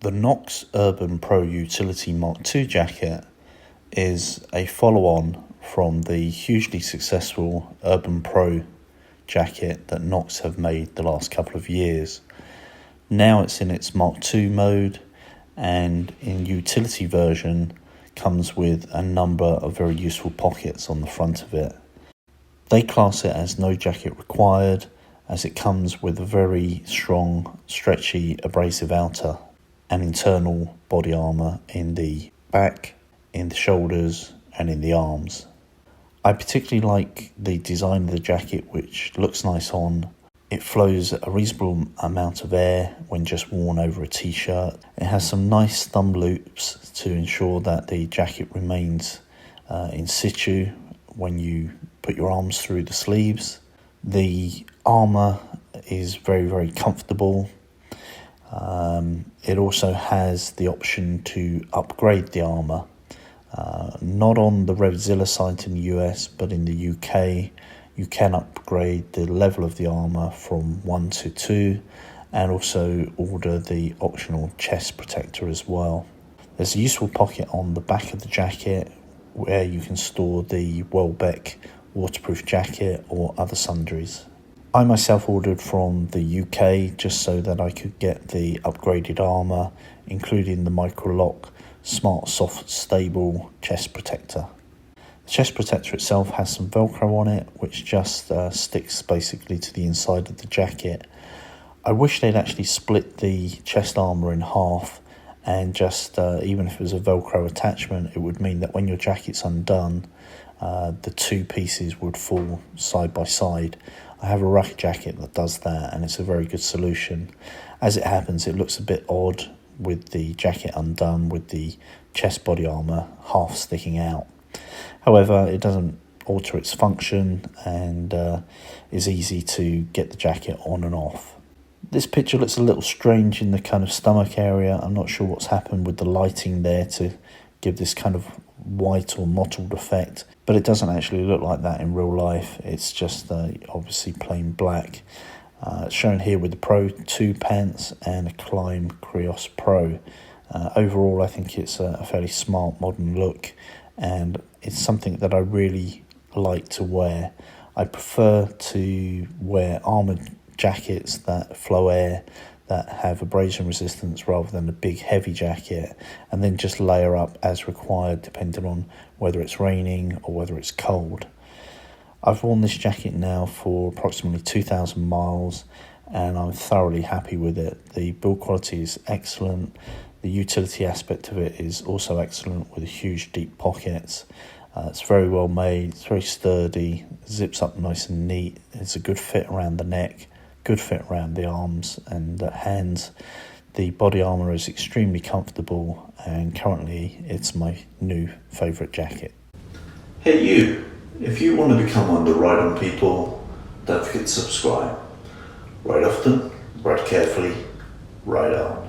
The Knox Urbane Pro Utility Mark II jacket is a follow-on from the hugely successful Urbane Pro jacket that Knox have made the last couple of years. Now it's in its Mark II mode, and in utility version comes with a number of very useful pockets on the front of it. They class it as no jacket required, as it comes with a very strong, stretchy, abrasive outer and internal body armour in the back, in the shoulders and in the arms. I particularly like the design of the jacket, which looks nice on. It flows a reasonable amount of air when just worn over a t-shirt. It has some nice thumb loops to ensure that the jacket remains in situ when you put your arms through the sleeves. The armour is very, very comfortable. It also has the option to upgrade the armour. Not on the Revzilla site in the US, but in the UK, you can upgrade the level of the armour from 1 to 2, and also order the optional chest protector as well. There's a useful pocket on the back of the jacket where you can store the Welbeck waterproof jacket or other sundries. I myself ordered from the UK just so that I could get the upgraded armour, including the micro-lock Smart Soft Stable chest protector. The chest protector itself has some Velcro on it, which just sticks basically to the inside of the jacket. I wish they'd actually split the chest armour in half, and just even if it was a Velcro attachment, it would mean that when your jacket's undone, the two pieces would fall side by side. I have a ruck jacket that does that, and it's a very good solution. As it happens, it looks a bit odd with the jacket undone, with the chest body armour half sticking out. However, it doesn't alter its function, and is easy to get the jacket on and off. This picture looks a little strange in the kind of stomach area. I'm not sure what's happened with the lighting there to give this kind of white or mottled effect, but it doesn't actually look like that in real life. It's just obviously plain black. It's shown here with the Pro 2 pants and a KLIM Krios Pro. Overall, I think it's a fairly smart modern look, and it's something that I really like to wear. I prefer to wear armoured jackets that flow air, that have abrasion resistance, rather than a big heavy jacket, and then just layer up as required depending on whether it's raining or whether it's cold. I've worn this jacket now for approximately 2,000 miles, and I'm thoroughly happy with it. The build quality is excellent. The utility aspect of it is also excellent, with huge deep pockets. It's very well made, it's very sturdy, zips up nice and neat. It's a good fit around the neck, good fit around the arms and hands. The body armour is extremely comfortable, and currently it's my new favourite jacket. Hey you, if you want to become one of the Ride On people, don't forget to subscribe. Ride often, ride carefully, ride on.